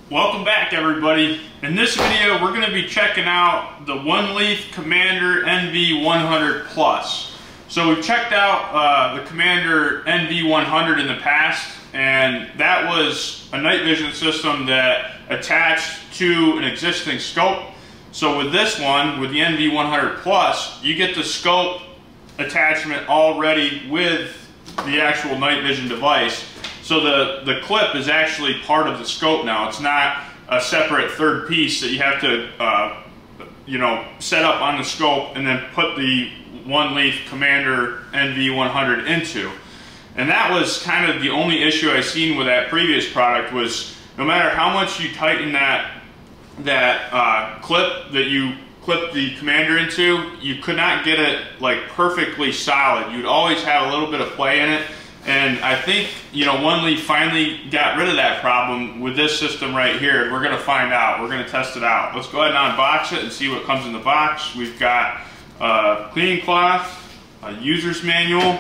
Welcome back, everybody. In this video we're going to be checking out the OneLeaf Commander NV100 Plus. So we've checked out the Commander NV100 in the past, and that was a night vision system that attached to an existing scope. So with this one, with the NV100 Plus, you get the scope attachment already with the actual night vision device. So the clip is actually part of the scope now. It's not a separate third piece that you have to set up on the scope and then put the OneLeaf Commander NV100 into. And that was kind of the only issue I seen with that previous product, was no matter how much you tighten that clip that you clip the Commander into, you could not get it like perfectly solid. You'd always have a little bit of play in it. And I think, OneLeaf finally got rid of that problem with this system right here. And we're going to find out. We're going to test it out. Let's go ahead and unbox it and see what comes in the box. We've got a cleaning cloth, a user's manual,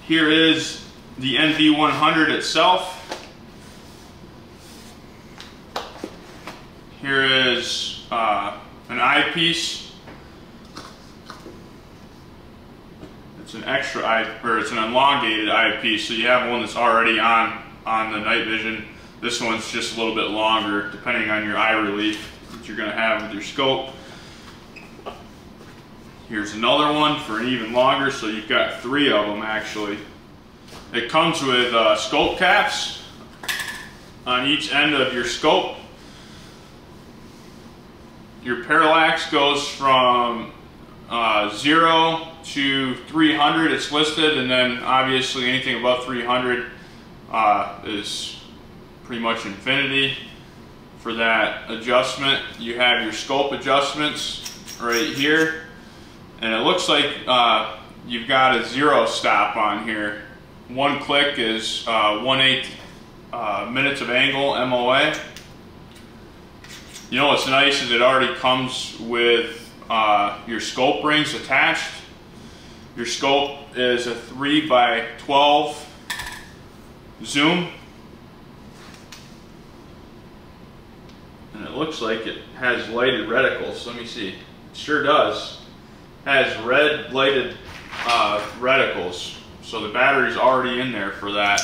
here is the NV100 itself. Here is an eyepiece. It's an extra eye, or it's an elongated eyepiece, so you have one that's already on the night vision. This one's just a little bit longer, depending on your eye relief that you're going to have with your scope. Here's another one for an even longer, so you've got 3 of them actually. It comes with scope caps on each end of your scope. Your parallax goes from 0 to 300, it's listed, and then obviously anything above 300 is pretty much infinity. For that adjustment, you have your scope adjustments right here, and it looks like you've got a 0 stop on here. One click is 1/8 minutes of angle MOA. You know what's nice is it already comes with your scope rings attached. Your scope is a 3x12 zoom, and it looks like it has lighted reticles. Let me see. It sure does. It has red lighted reticles, so the battery's already in there for that.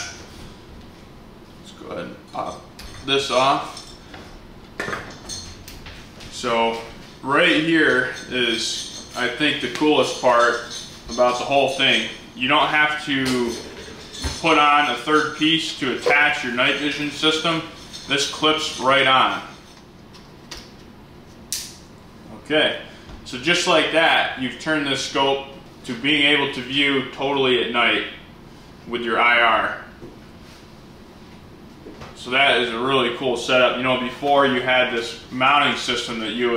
Let's go ahead and pop this off. So right here is, I think, the coolest part about the whole thing. You don't have to put on a third piece to attach your night vision system. This clips right on. Okay, so just like that, you've turned this scope to being able to view totally at night with your IR. So that is a really cool setup. Before you had this mounting system that you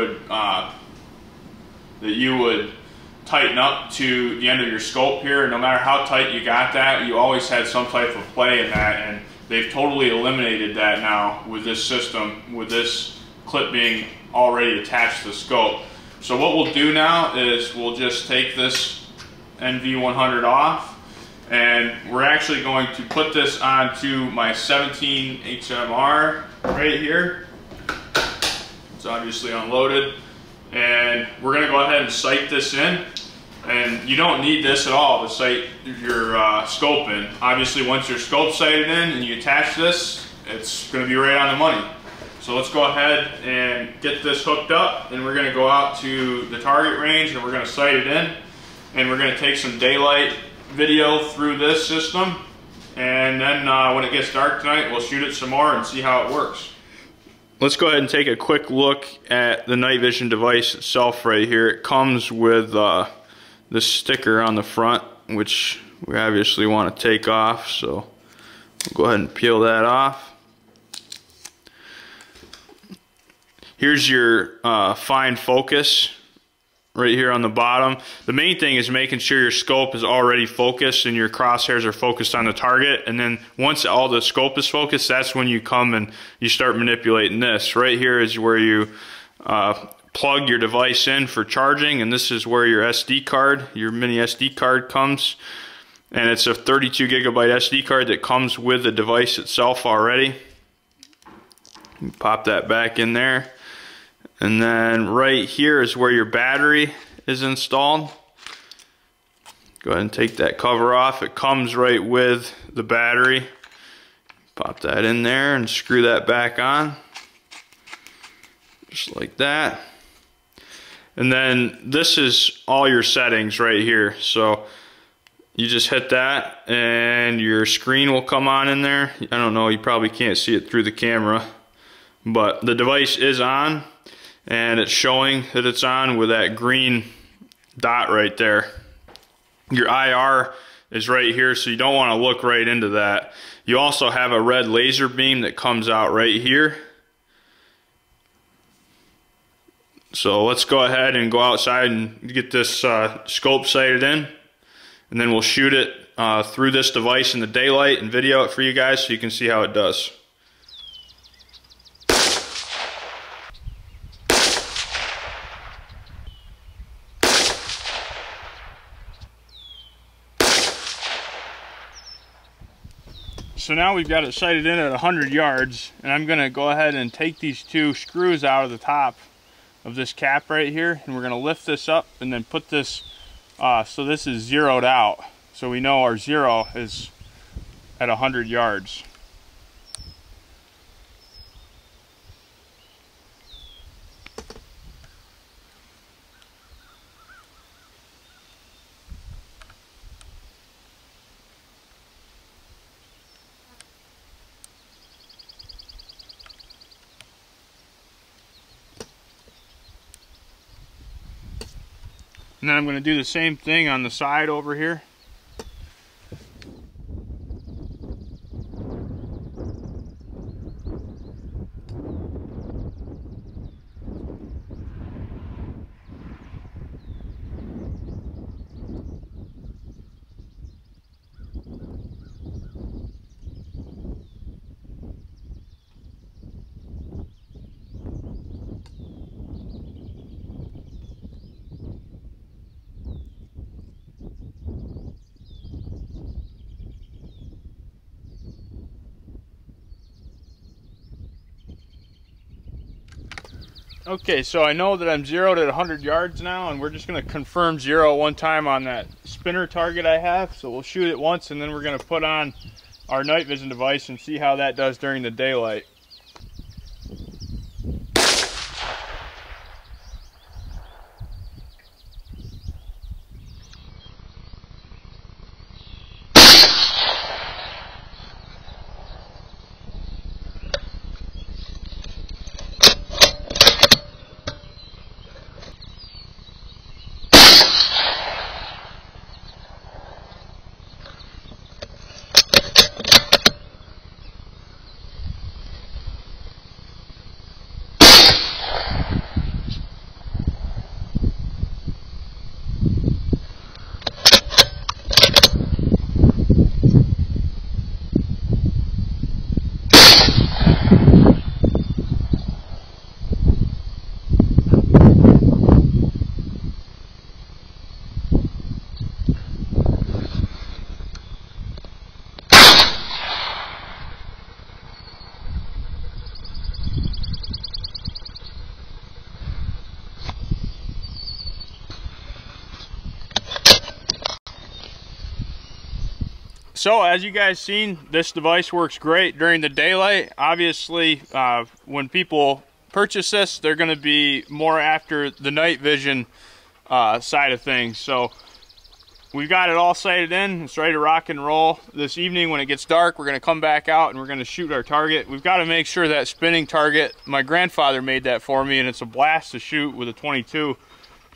would tighten up to the end of your scope here. No matter how tight you got that, you always had some type of play in that, and they've totally eliminated that now with this system, with this clip being already attached to the scope. So what we'll do now is we'll just take this NV100 off, and we're actually going to put this onto my 17 HMR right here. It's obviously unloaded, and we're going to go ahead and sight this in. And you don't need this at all to sight your scope in. Obviously, once your scope's sighted in and you attach this, it's going to be right on the money. So let's go ahead and get this hooked up, and we're going to go out to the target range and we're going to sight it in, and we're going to take some daylight video through this system, and then when it gets dark tonight, we'll shoot it some more and see how it works. Let's go ahead and take a quick look at the night vision device itself right here. It comes with this sticker on the front, which we obviously want to take off, so we'll go ahead and peel that off. Here's your fine focus right here on the bottom. The main thing is making sure your scope is already focused and your crosshairs are focused on the target, and then once all the scope is focused, that's when you come and you start manipulating this. Right here is where you plug your device in for charging, and this is where your SD card, your mini SD card comes. and it's a 32 gigabyte SD card that comes with the device itself already. You pop that back in there, and then right here is where your battery is installed. Go ahead and take that cover off. It comes right with the battery. Pop that in there and screw that back on, just like that. And then this is all your settings right here. So you just hit that and your screen will come on in there. I don't know, you probably can't see it through the camera, but the device is on, and it's showing that it's on with that green dot right there. Your IR is right here, so you don't want to look right into that. You also have a red laser beam that comes out right here. So let's go ahead and go outside and get this scope sighted in, and then we'll shoot it through this device in the daylight and video it for you guys so you can see how it does. So now we've got it sighted in at 100 yards, and I'm going to go ahead and take these two screws out of the top of this cap right here, and we're going to lift this up and then put this so this is zeroed out, so we know our zero is at 100 yards. And then I'm going to do the same thing on the side over here. Okay, so I know that I'm zeroed at 100 yards now, and we're just going to confirm zero one time on that spinner target I have. So we'll shoot it once, and then we're going to put on our night vision device and see how that does during the daylight. So as you guys seen, this device works great during the daylight. Obviously, when people purchase this, they're going to be more after the night vision side of things. So we've got it all sighted in. It's ready to rock and roll. This evening when it gets dark, we're going to come back out and we're going to shoot our target. We've got to make sure that spinning target, my grandfather made that for me, and it's a blast to shoot with a 22.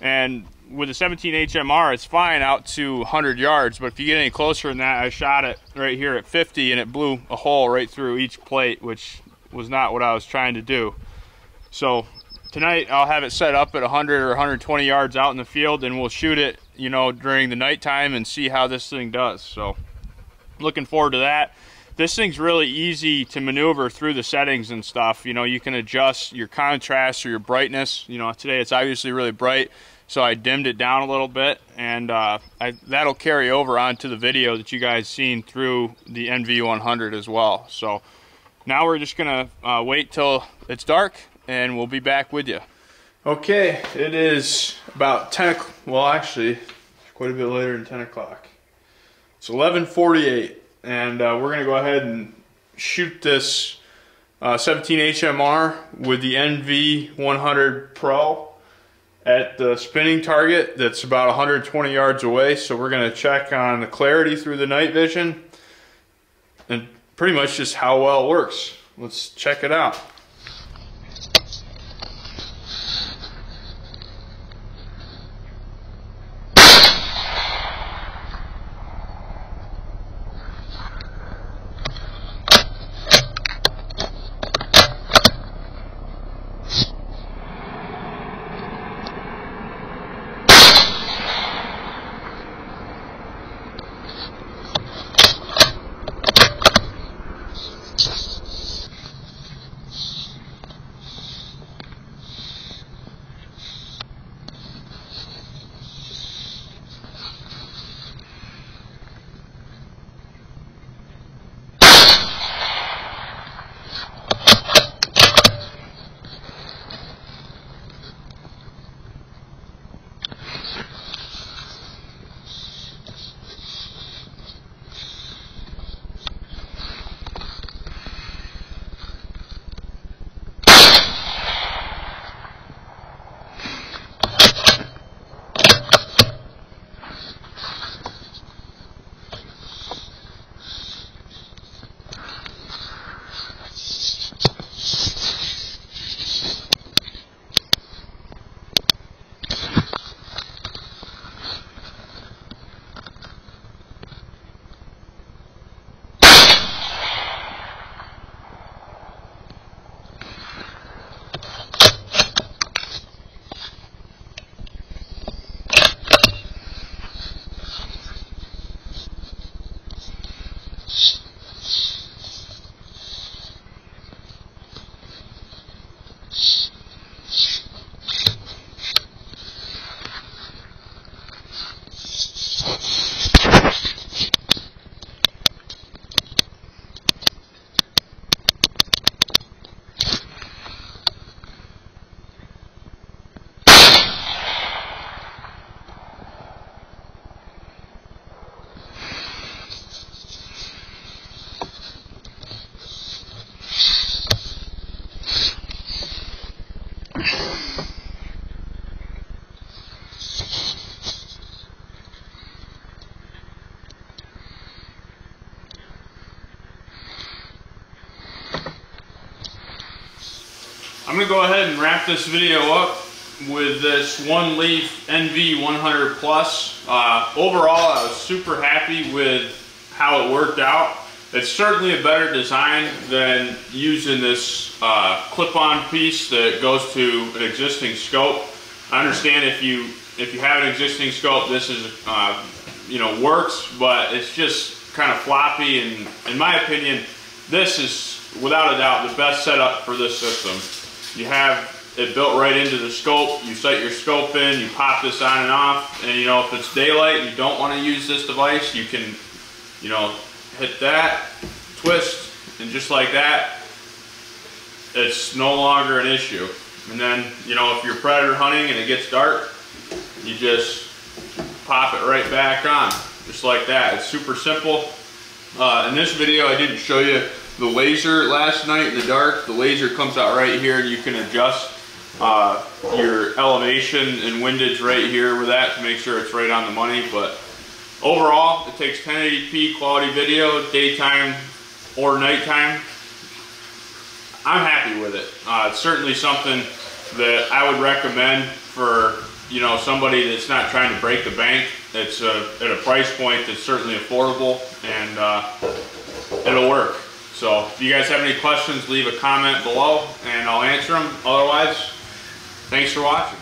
And with a 17 HMR, it's fine out to 100 yards, but if you get any closer than that, I shot it right here at 50 and it blew a hole right through each plate, which was not what I was trying to do. So tonight I'll have it set up at 100 or 120 yards out in the field, and we'll shoot it, you know, during the nighttime and see how this thing does. So looking forward to that. This thing's really easy to maneuver through the settings and stuff. You know, you can adjust your contrast or your brightness. You know, today it's obviously really bright. so I dimmed it down a little bit, and that'll carry over onto the video that you guys seen through the NV100 as well. So now we're just gonna wait till it's dark, and we'll be back with you. Okay, it is about 10 o'clock. Well, actually, quite a bit later than 10 o'clock. It's 11:48, and we're gonna go ahead and shoot this 17 HMR with the NV100 Pro at the spinning target that's about 120 yards away. So we're going to check on the clarity through the night vision and pretty much just how well it works. Let's check it out. I'm going to go ahead and wrap this video up with this oneleaf NV100 Plus. Overall, I was super happy with how it worked out. It's certainly a better design than using this clip-on piece that goes to an existing scope. I understand if you have an existing scope, this is works, but it's just kind of floppy. And in my opinion, this is without a doubt the best setup for this system. You have it built right into the scope. You set your scope in, you pop this on and off, and if it's daylight and you don't want to use this device, you can hit that, twist, and just like that, it's no longer an issue. And then if you're predator hunting and it gets dark, you just pop it right back on, just like that. It's super simple. In this video I didn't show you the laser last night in the dark. The laser comes out right here, and you can adjust your elevation and windage right here with that to make sure it's right on the money. But overall, it takes 1080p quality video, daytime or nighttime. I'm happy with it. It's certainly something that I would recommend for somebody that's not trying to break the bank. It's at a price point that's certainly affordable, and it'll work. So if you guys have any questions, leave a comment below and I'll answer them. Otherwise, thanks for watching.